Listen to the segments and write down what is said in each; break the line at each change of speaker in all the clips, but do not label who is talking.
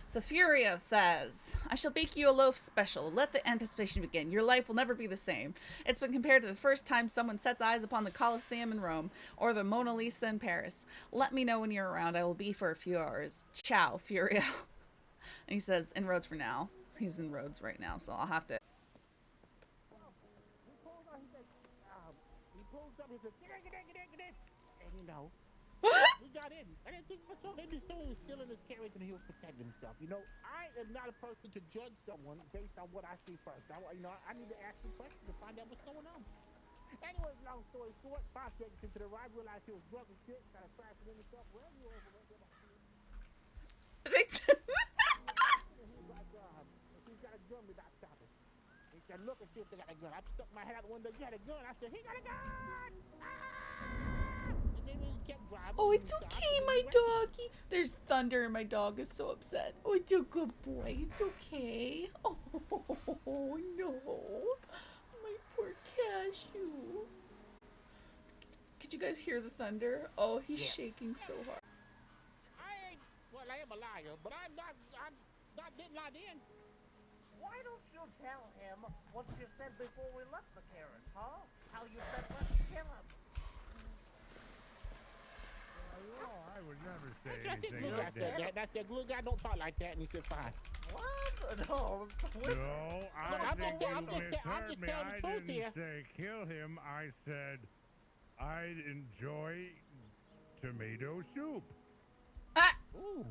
So Furio says, I shall bake you a loaf special. Let the anticipation begin. Your life will never be the same. It's been compared to the first time someone sets eyes upon the Colosseum in Rome or the Mona Lisa in Paris. Let me know when you're around. I will be for a few hours. Ciao, Furio. And he says, in Rhodes for now. He's in Rhodes right now, so I'll have to.
He pulls up and says, and you know, we got in. And I think for so him he's still in his carriage and he'll protect himself. You know, I am not a person to judge someone based on what I see first. I need to ask you questions to find out what's going on. Anyway, long story short, 5 seconds into the ride, realized he was drunk and shit, kind of crashing in himself. Well, you over there. He's like, he's got a gun without stopping. He said, look and see if they got a gun. I stuck my head out the window, you got a gun. I said, he got a gun! And then he kept driving.
Oh, it's okay, my doggy. There's thunder and my dog is so upset. Oh, it's a good boy. It's okay. Oh, no. My poor cashew. Could you guys hear the thunder? Oh, he's shaking so hard.
I am a liar, but I'm not didn't lie in.
Why don't you tell him what you said before we left the carrot, huh? How you said let's kill him.
I would never say
I think
anything
Blue
like
Guy said that. And I said, Blue Guy don't talk like that. And he said, fine.
What? No,
No, I think you
I'm
misheard
just
me.
telling
I
the truth
didn't
here.
say kill him. I said I'd enjoy tomato soup.
Ah!
Ooh.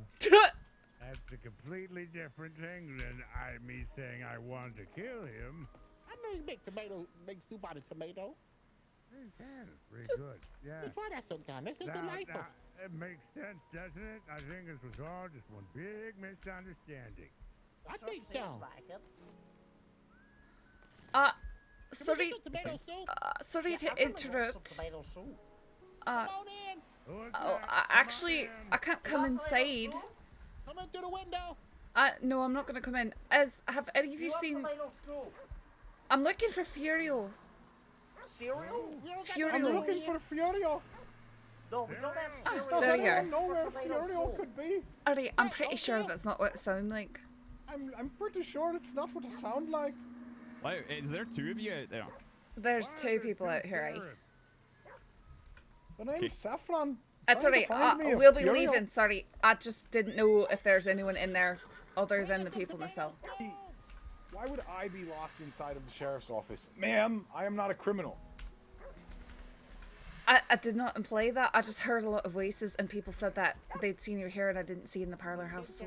That's a completely different thing than me saying I wanted to kill him.
I know you make soup out of tomato.
You can. It's pretty good. Yeah.
You try that sometime. It's just delightful.
It makes sense, doesn't it? I think this was all just one big misunderstanding.
I think so.
Sorry to interrupt.
Tomato soup.
Come on in.
Actually, I can't come inside.
Come in through the window.
No, I'm not gonna come in. Have any of you seen?
Tomato soup.
I'm looking for Furio.
Cereal?
Furio.
I'm looking for Furio.
No, we don't have cereal.
Does
There you
anyone
are.
know where
Tomato
Furio
soup.
could be?
Alright, I'm pretty sure that's not what it sounds like.
I'm pretty sure it's not what it sounds like.
Wait, is there 2 of you out there?
There's 2 people out here.
The name's Saffron.
That's
Trying to
alright.
find me a
We'll be
Furio.
leaving. Sorry, I just didn't know if there's anyone in there other than the people in the cell.
Why would I be locked inside of the sheriff's office? Ma'am, I am not a criminal.
I did not imply that. I just heard a lot of voices and people said that they'd seen you here and I didn't see in the parlor house. So.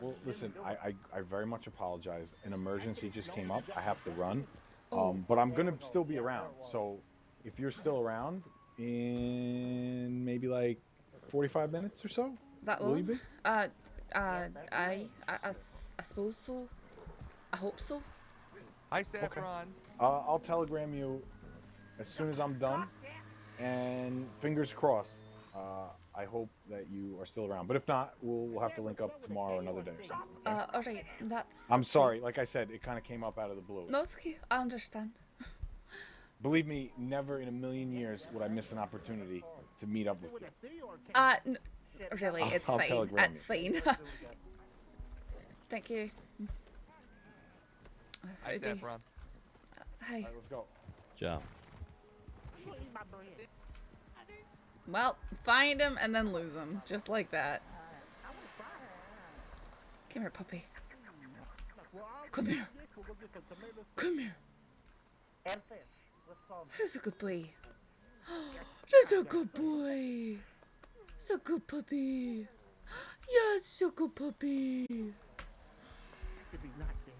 Well, listen, I very much apologize. An emergency just came up. I have to run. But I'm going to still be around. So if you're still around in maybe like 45 minutes or so,
That
will you
long?
be?
I suppose so. I hope so.
Hi, Saffron.
I'll telegram you as soon as I'm done. And fingers crossed. I hope that you are still around. But if not, we'll have to link up tomorrow or another day or something. Okay?
Alright, that's...
I'm sorry. Like I said, it kind of came up out of the blue.
No, it's okay. I understand.
Believe me, never in a million years would I miss an opportunity to meet up with you.
Really, it's
I'll
fine.
telegram
It's
you.
fine. Thank you.
Hi,
Howdy.
Saffron.
Hi.
All right, let's go.
Ciao.
Well, find him and then lose him. Just like that. Come here, puppy. Come here. Come here.
And fish with some.
Who's a good boy? That's a good boy. It's a good puppy. Yes, it's a good puppy.
To be not dead.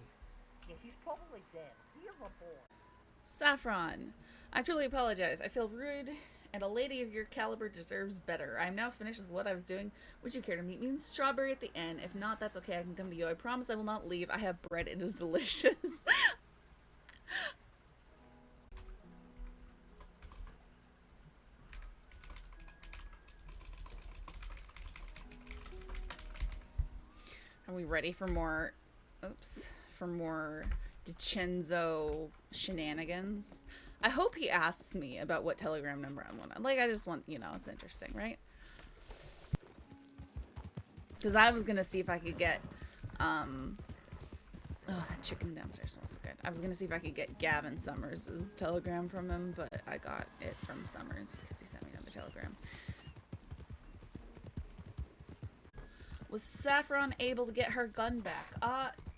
Yeah, he's probably dead. He is a boy.
Saffron, I truly apologize. I feel rude, and a lady of your caliber deserves better. I am now finished with what I was doing. Would you care to meet me in Strawberry at the end? If not, that's okay. I can come to you. I promise I will not leave. I have bread. It is delicious. Are we ready for more? Oops. For more DiCenzo shenanigans? I hope he asks me about what telegram number I'm on. Like, I just want, you know, it's interesting, right? Because I was gonna see if I could get, oh, that chicken downstairs smells so good. I was gonna see if I could get Gavin Summers' telegram from him, but I got it from Summers because he sent me another telegram. Was Saffron able to get her gun back?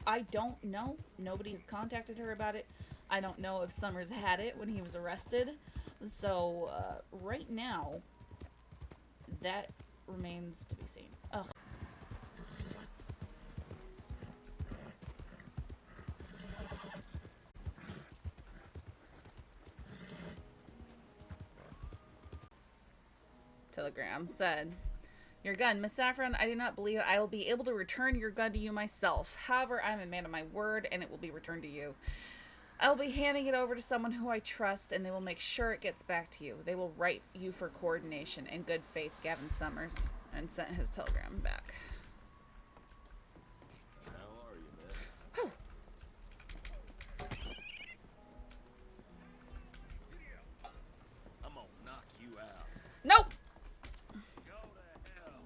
I don't know. Nobody's contacted her about it. I don't know if Summers had it when he was arrested. So, right now, that remains to be seen. Ugh. Telegram said, "Your gun, Miss Saffron, I do not believe I will be able to return your gun to you myself. However, I am a man of my word, and it will be returned to you. I will be handing it over to someone who I trust, and they will make sure it gets back to you. They will write you for coordination. In good faith, Gavin Summers," and sent his telegram back.
How are you, man?
Whew.
I'm gonna knock you out.
Nope.
Go to hell.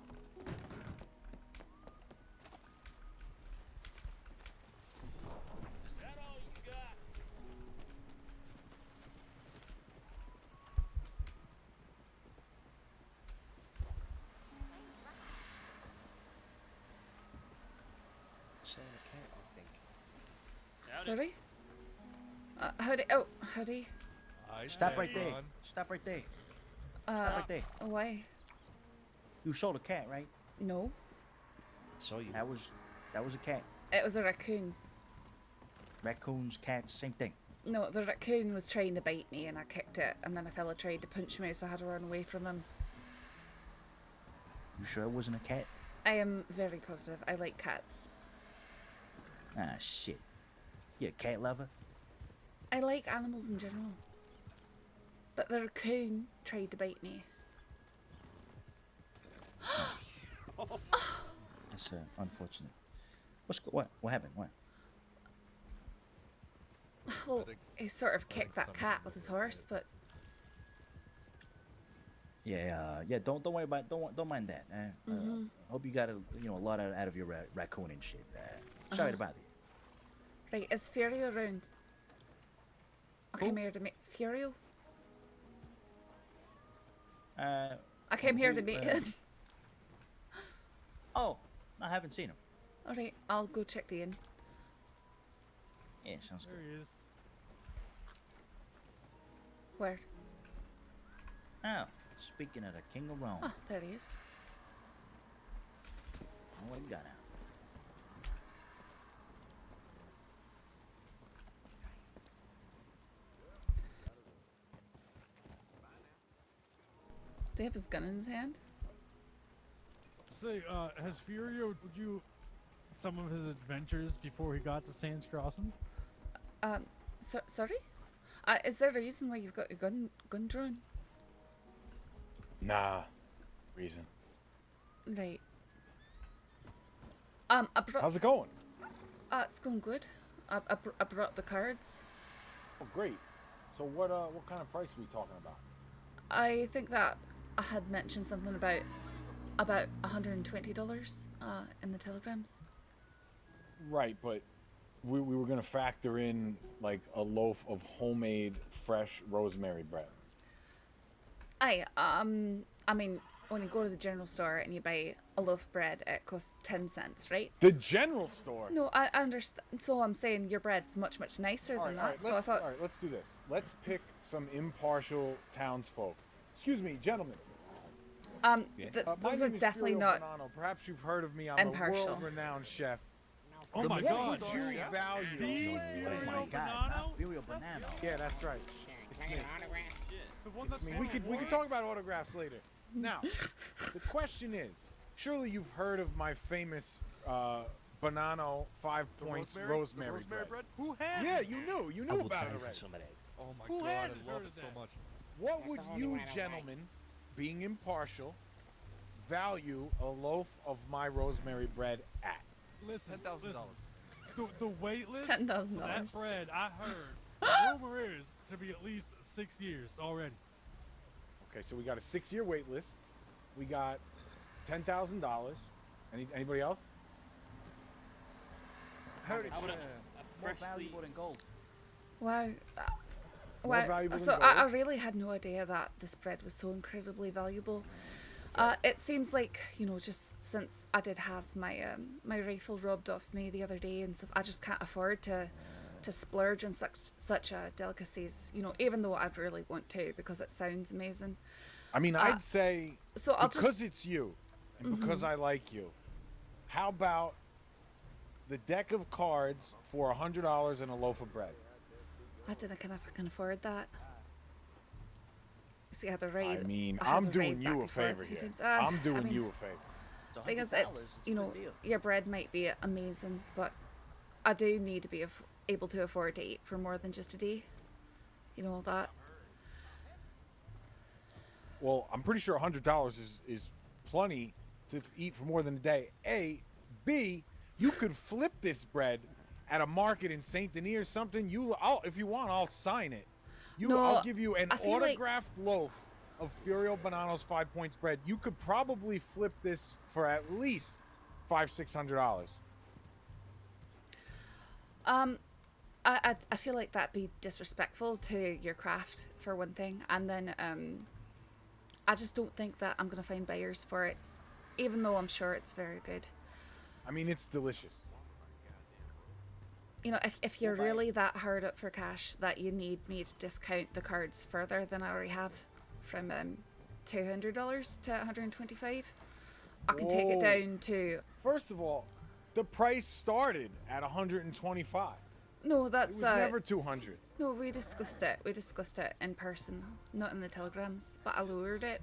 Is that all you got?
Sorry? Howdy. Oh, howdy.
Stop right there. Stop right there. Stop right there.
Why?
You showed a cat, right?
No.
So you. That was a cat.
It was a raccoon.
Raccoons, cats, same thing.
No, the raccoon was trying to bite me and I kicked it, and then a fella tried to punch me, so I had to run away from him.
You sure it wasn't a cat?
I am very positive. I like cats.
Ah, shit. You a cat lover?
I like animals in general. But the raccoon tried to bite me.
That's unfortunate. What happened? What?
Well, he sort of kicked that cat with his horse, but
Yeah, don't worry about don't mind that. Hope you got a lot out of your raccoon and shit. Sorry to bother you.
right, is Furio around? I came here to meet Furio. I came here to meet him.
Oh, I haven't seen him.
All right, I'll go check the inn.
Yeah, sounds
There
good.
he is.
Where?
Oh, speaking of the King of Rome,
Oh, there he is.
what you got now?
Do he have his gun in his hand?
Say, has Furio told you some of his adventures before he got to Sands Crossing?
Sorry? Is there a reason why you've got your gun drawn?
Nah. Reason.
Right. I brought.
How's it going?
It's going good. I brought the cards.
Oh, great. So what kind of price are we talking about?
I think that I had mentioned something about $120 in the telegrams.
Right, but we were gonna factor in like a loaf of homemade fresh rosemary bread.
I mean, when you go to the general store and you buy a loaf of bread, it costs 10 cents, right?
The general store.
No, I understand. So I'm saying your bread's much nicer than that. So I thought.
All right, let's do this. Let's pick some impartial townsfolk. Excuse me, gentlemen. My
those are
name is
definitely
Furio
not
Bonanno. Perhaps you've heard of me. I'm
impartial.
a world-renowned chef.
Oh my
What
god!
would you value?
Oh my God, not Furio Banana.
Yeah, that's right. It's me.
The one
It's me. We could talk about autographs later. Now, the question is, surely you've heard of my famous Bonanno 5 points rosemary bread.
Who has?
Yeah, you knew about it already.
some of that.
Oh my
Who
God,
hasn't
I love
heard
it
of
so
that?
much.
What would you gentlemen, being impartial, value a loaf of my rosemary bread at?
Listen,
$10,000.
the wait list
$10,000.
for that bread, I heard, the rumor is to be at least 6 years already.
Okay, so we got a 6-year wait list. We got $10,000. Anybody else?
Heard it's
I would have
more
freshly.
valuable than gold.
Wow.
More
Wow.
valuable than
So
gold?
I really had no idea that this bread was so incredibly valuable. It seems like, you know, just since I did have my my rifle robbed off me the other day and stuff, I just can't afford to splurge on such delicacies, you know, even though I'd really want to because it sounds amazing.
I mean, I'd say
So I'll
because
just
it's you and because I like you, how about the deck of cards for $100 and a loaf of bread?
I don't know if I can afford that. See, I had to raid.
I mean,
I had
I'm
to
doing
raid
you
back
a
and forth
favor
few
here.
times.
I'm doing
I mean,
you a favor.
Because
$100
it's,
is
you
a
know,
good deal.
your bread might be amazing, but I do need to be able to afford to eat for more than just a day. You know that.
Well, I'm pretty sure $100 is plenty to eat for more than a day. A, B, you could flip this bread at a market in Saint Denis or something. If you want, I'll sign it.
No,
I'll give you an
I feel like-
autographed loaf of Furio Bonanno's 5 Points bread. You could probably flip this for at least $500-600.
I feel like that'd be disrespectful to your craft for one thing, and then I just don't think that I'm gonna find buyers for it, even though I'm sure it's very good.
I mean, it's delicious.
You know, if you're really that hard up for cash that you need me to discount the cards further than I already have, from $200 to $125, I can take it
Whoa.
down to.
First of all, the price started at $125.
No,
It
that's
was never $200.
no. We discussed it. We discussed it in person, not in the telegrams. But I lowered it.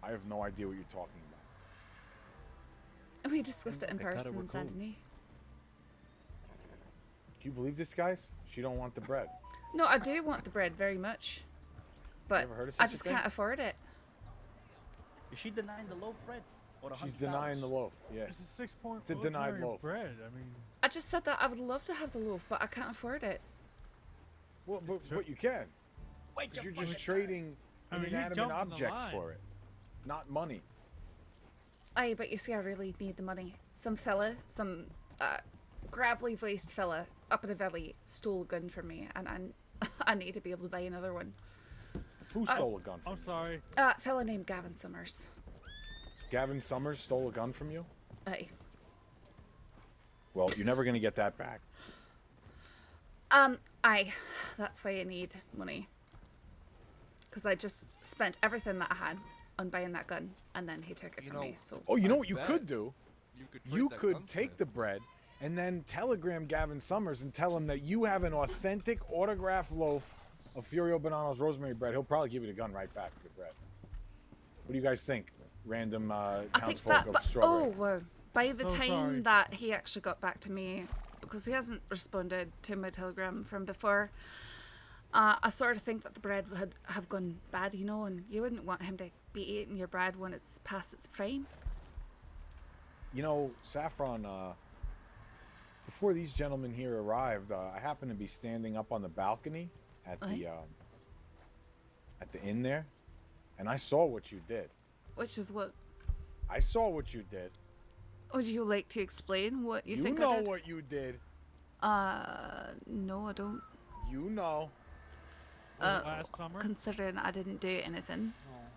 I have no idea what you're talking about.
We discussed it in
They cut it
person in
with
Saint
gold.
Denis.
Do you believe this, guys? She don't want the bread.
No, I do want the bread very much, but
ever heard of
I
such a
just
thing?
can't afford it.
Is she denying the loaf bread? Or the
She's
$100?
denying the loaf. Yeah.
It's a 6 point.
It's a denied
ordinary
loaf.
bread. I mean,
I just said that I would love to have the loaf, but I can't afford it.
Well, but you can.
Wait,
'Cause
you
you're just
fucking-
trading
I
an
mean, you're
inanimate
jumping the
object
line.
for it, not money.
Aye, but you see, I really need the money. Some fella, some gravelly voiced fella up in the valley stole a gun from me, and I need to be able to buy another one.
Who stole a gun from
I'm
you?
sorry.
Fella named Gavin Summers.
Gavin Summers stole a gun from you?
Aye.
Well, you're never gonna get that back.
Aye. That's why I need money. Because I just spent everything that I had on buying that gun, and then he took it from me. So
Oh, you know
I
what you
bet
could do? You could take the bread and then telegram Gavin Summers and tell him that you have an authentic autographed loaf of Furio Bonanno's rosemary bread. He'll probably give you the gun right back for the bread. What do you guys think? Random
I think
townsfolk
that.
of
But,
Strawberry.
oh, wow. By the
So
time
sorry.
that he actually got back to me, because he hasn't responded to my telegram from before, I sort of think that the bread would have gone bad, you know, and you wouldn't want him to be eating your bread when it's past its prime.
You know, Saffron, before these gentlemen here arrived, I happened to be standing up on the balcony at the inn there, and I saw what you did.
Which is what.
I saw what you did.
Would you like to explain what you
You
think
know
I did?
what you did.
No, I don't.
You know.
Last summer.
Considering I didn't do anything.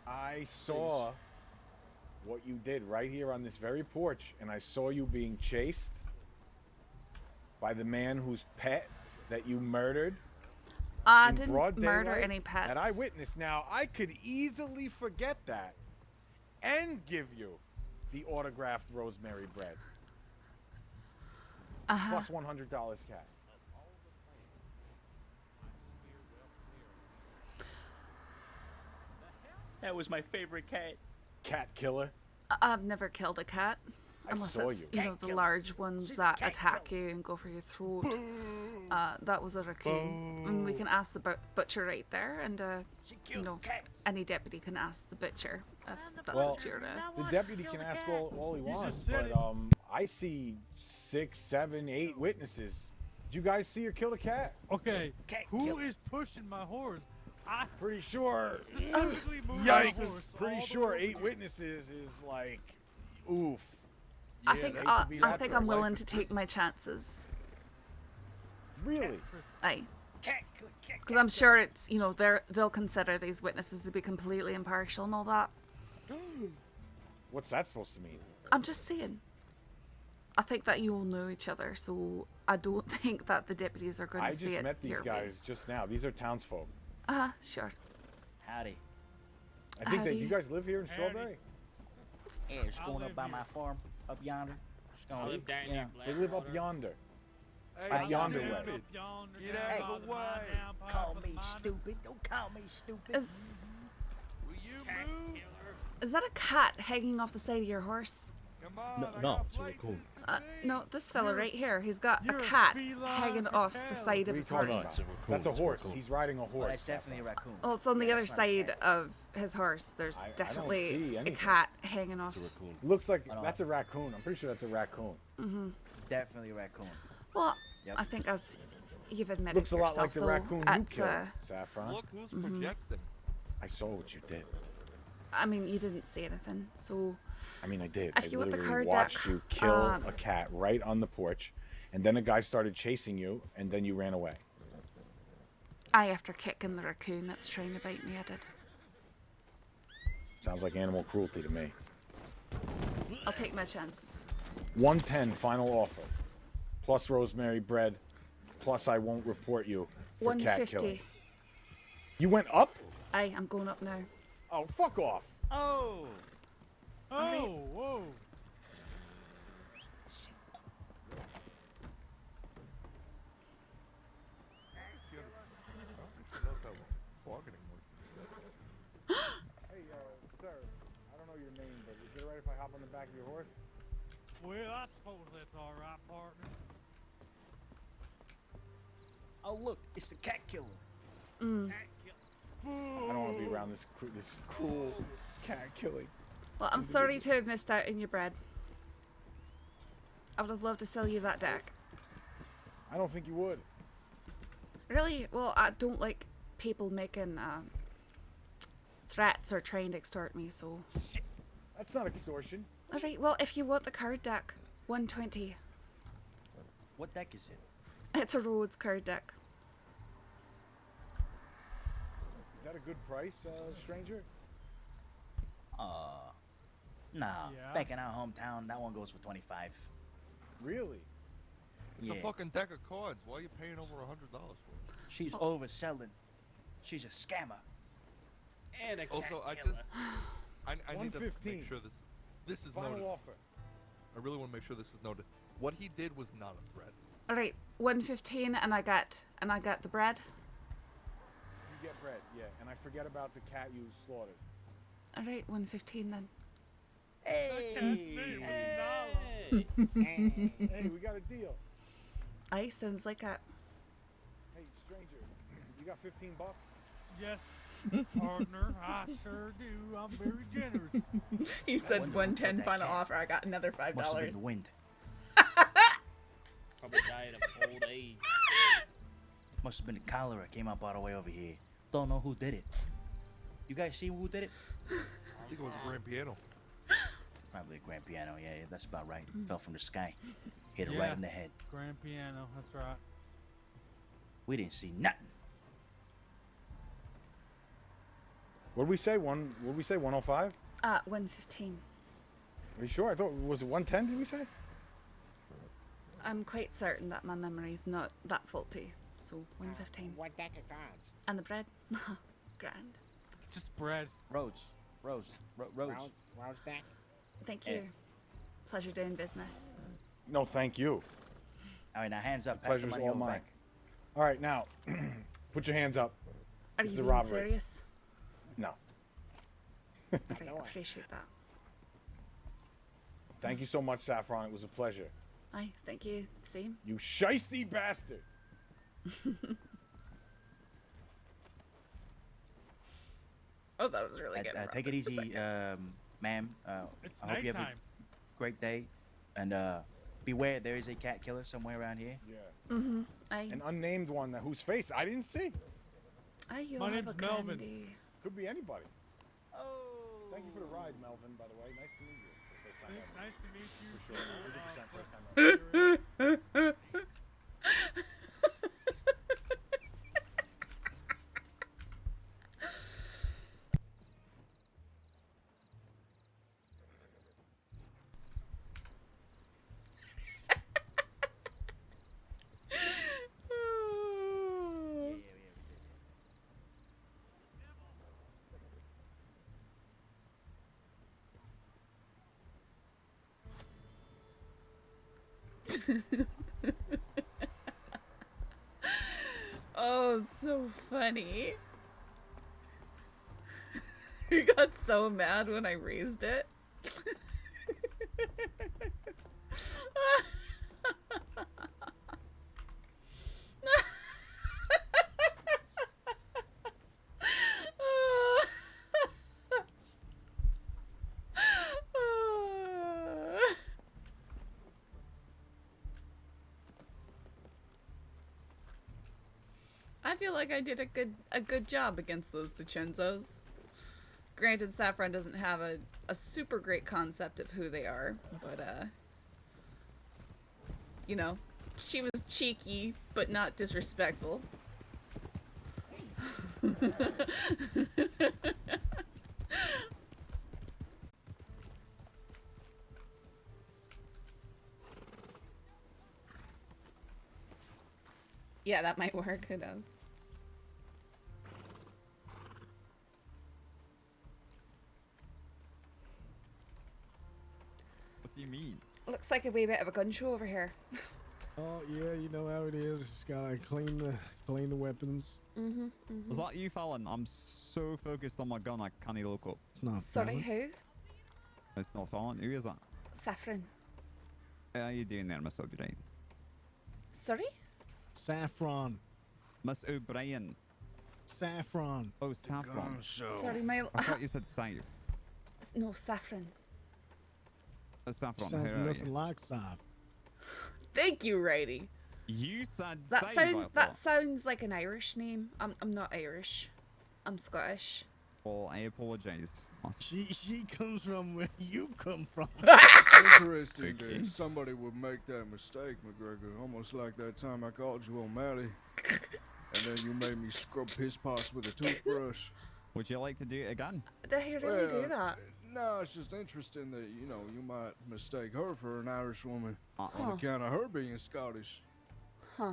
I saw what you did right here on this very porch, and I saw you being chased by the man whose pet that you murdered.
I
in
didn't
broad
murder
daylight
any pets.
That I witnessed. Now, I could easily forget that and give you the autographed rosemary bread. Plus $100 cash.
That was my favorite cat.
Cat killer.
I've never killed a cat.
I
Unless
saw
it's,
you.
know, the large ones that attack you and go for your throat. That was a raccoon. And we can ask the butcher right there, and you know, any deputy can ask the butcher if that's
Well,
what you're.
The deputy can ask all he wants,
just said
but I see 6, 7, 8 witnesses. Did you guys see her kill a cat?
Okay, who
kill
is pushing my horse?
Pretty sure.
Specifically moved
Yikes!
the horse
Pretty
all the
sure
way
8 witnesses is like, oof.
I
Yeah,
think
they hate to be
I
that
think
person.
I'm willing to take my chances.
Really?
Aye. Because I'm sure it's, you know, they'll consider these witnesses to be completely impartial and all that.
What's that supposed to mean?
I'm just saying. I think that you all know each other, so I don't think that the deputies are going
I
to see
just
it
met these
your
guys just now. These are townsfolk.
Sure.
Howdy.
I think that
Howdy.
you guys live here in
Howdy.
Strawberry.
Yeah, just
I
going
live
up by
here.
my farm, up yonder. Just
I
going,
live down
you
near
know.
They live up
Blackwater.
yonder.
Hey,
Up yonder
stupid.
way.
Up yonder,
Get
down
out
by
of the
the mine,
way.
down by
Call
the
me
mine.
stupid. Don't call me stupid.
Will you move?
Is that a cat hanging off the side of your horse?
Come on,
No,
I
no,
got
it's a
places
raccoon.
to be.
No, this fella right here. He's got a
you're a
cat
feline
hanging
for
off the
cattle.
side
What
of
are you
his
talking
horse.
No,
about?
it's a raccoon.
That's a
it's
horse.
raccoon.
He's riding a horse.
Well, that's definitely a raccoon.
Oh, it's on the
Yeah,
other
that's not a
side
cat.
of his horse. There's
I don't
definitely
see
a
anything.
cat hanging off.
It's a raccoon.
Looks like
I don't
that's a raccoon. I'm pretty sure that's a raccoon.
Definitely a raccoon.
Well,
Yep.
I think as you've admitted
Looks a lot
yourself,
like the
though,
raccoon you
it's,
killed, Saffron.
Look who's projecting.
I saw what you did.
I mean, you didn't say anything, so
I mean, I did.
If
I
you want the
literally
card
watched
deck,
you kill a cat right on the porch, and then a guy started chasing you, and then you ran away.
after kicking the raccoon that's trying to bite me, I did.
Sounds like animal cruelty to me.
I'll take my chances.
110 final offer, plus rosemary bread, plus I won't report you for cat
150.
killing. You went up?
Aye, I'm going up now.
Oh, fuck off.
Oh.
Oh, whoa.
Hey, sir, I don't know your name, but is it alright if I hop on the back of your horse?
Well, I suppose that's all right, partner.
Oh, look, it's the cat killer.
I don't want to be around this cruel cat killing.
Well, I'm sorry to have missed out on your bread. I would have loved to sell you that deck.
I don't think you would.
Really? Well, I don't like people making threats or trying to extort me, so...
That's not extortion.
Alright, well, if you want the card deck, 120.
What deck is it?
It's a Rhodes card deck.
Is that a good price, stranger?
Nah.
Yeah.
Back in our hometown, that one goes for 25.
Really?
It's
Yeah.
a fucking deck of cards. Why are you paying over $100 for it?
She's overselling. She's a scammer.
And a cat
Also, I
killer.
just I need to
115.
make sure this is
Final
noted.
offer.
I really want to make sure this is noted. What he did was not a threat.
Alright, 115 and I got the bread.
You get bread, yeah. And I forget about the cat you slaughtered.
Alright, 115 then.
Hey.
Hey, we got a deal.
Aye, sounds like a...
Hey, stranger, you got 15 bucks?
Yes, partner, I sure do. I'm very generous.
He said
wonder who
110
put that
final
cat.
offer. I got another $5.
Must have been the wind.
Probably died of old age.
Must have been the cholera came up all the way over here. Don't know who did it. You guys see who did it?
I think it was a grand piano.
Probably a grand piano. Yeah, that's about right. Fell from the sky. Hit it
Yeah.
right in the head.
Grand piano, that's right.
We didn't see nothing.
What did we say? 105?
115.
Are you sure? I thought, was it 110, did we say?
I'm quite certain that my memory's not that faulty. So 115.
What deck of cards?
And the bread? Grand.
Just bread.
Rhodes. Rhodes.
Round deck?
Thank
Eh.
you. Pleasure doing business.
No, thank you.
All right, now hands up.
The
Pass the
pleasure's
money
all
over
mine.
back.
All right, now, put your hands up.
Are
This
you
is a
being
robbery.
serious?
No.
Alright, I appreciate that.
Thank you so much, Saffron. It was a pleasure.
Aye, thank you. Same.
You shiesty bastard.
Oh, that was really good.
Take it easy, ma'am.
It's
I hope you have
nighttime.
a great day. And beware, there is a cat killer somewhere around here.
Yeah.
Mm-hmm. Aye.
An unnamed one whose face I didn't see.
you'll
My
have
name's
a
Melvin.
candy.
Could be anybody.
Oh.
Thank you for the ride, Melvin, by the way. Nice to meet you. First time ever.
Nice to meet you.
For sure. 100% first time ever.
Oh, so funny. You got so mad when I raised it. I feel like I did a good job against those DiCenzos. Granted, Saffron doesn't have a super great concept of who they are, but you know, she was cheeky but not disrespectful. Yeah, that might work. Who knows?
What do you mean?
Looks like a wee bit of a gun show over here.
Oh yeah, you know how it is. Just gotta clean the weapons.
Was that you, Fallon? I'm so focused on my gun, I can't even look up.
It's not.
Sorry,
Fallon.
who's?
It's not Fallon. Who is that?
Saffron.
How are you doing there, Miss O'Brien?
Sorry?
Saffron.
Miss O'Brien.
Saffron.
Oh, Saffron.
Sorry, my.
I thought you said Safe.
No, Saffron.
Oh, Saffron.
Sounds
How are
nothing
you?
like Saff.
Thank you, righty.
You said
That
Safe,
sounds
I
that
thought.
sounds like an Irish name. I'm not Irish. I'm Scottish.
Well, I apologize.
She comes from where you come from.
Interesting
Thank you.
that somebody would make that mistake, McGregor. Almost like that time I called you O'Malley. And then you made me scrub piss pots with a toothbrush.
Would you like to do it again?
Did he really do that?
No, it's just interesting that, you know, you might mistake her for an Irish woman on
Huh.
account of her being Scottish.
Huh.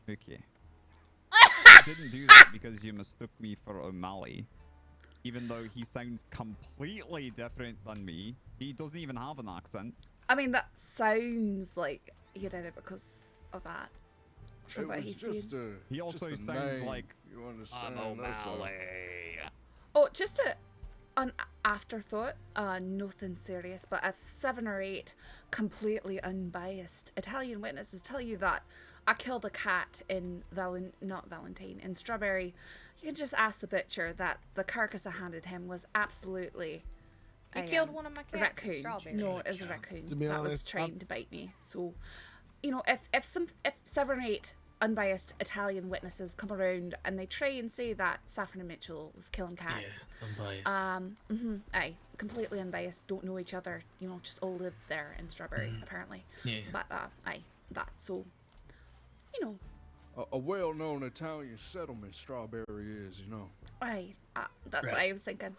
Okay. I didn't do that because you mistook me for O'Malley. Even though he sounds completely different than me. He doesn't even have an accent.
I mean, that sounds like he did it because of that. From
It
what
was
he
just
said.
He also
just a
sounds
name,
like
you understand?
I'm
That's all.
O'Malley.
Oh, just an afterthought, nothing serious, but if 7 or 8 completely unbiased Italian witnesses tell you that I killed a cat in in Strawberry, you can just ask the butcher that the carcass I handed him was absolutely
You killed one of my cats in
raccoon.
Strawberry.
No, it was a raccoon
To be
that was
honest,
trained to bite me. So, you know, if 7 or 8 unbiased Italian witnesses come around and they try and say that Saffron and Mitchell was killing cats,
Unbiased.
aye, completely unbiased, don't know each other, you know, just all live there in Strawberry apparently.
Yeah.
But aye, that, so, you know,
A well-known Italian settlement, Strawberry is, you know.
aye, that's
Right.
what I was thinking.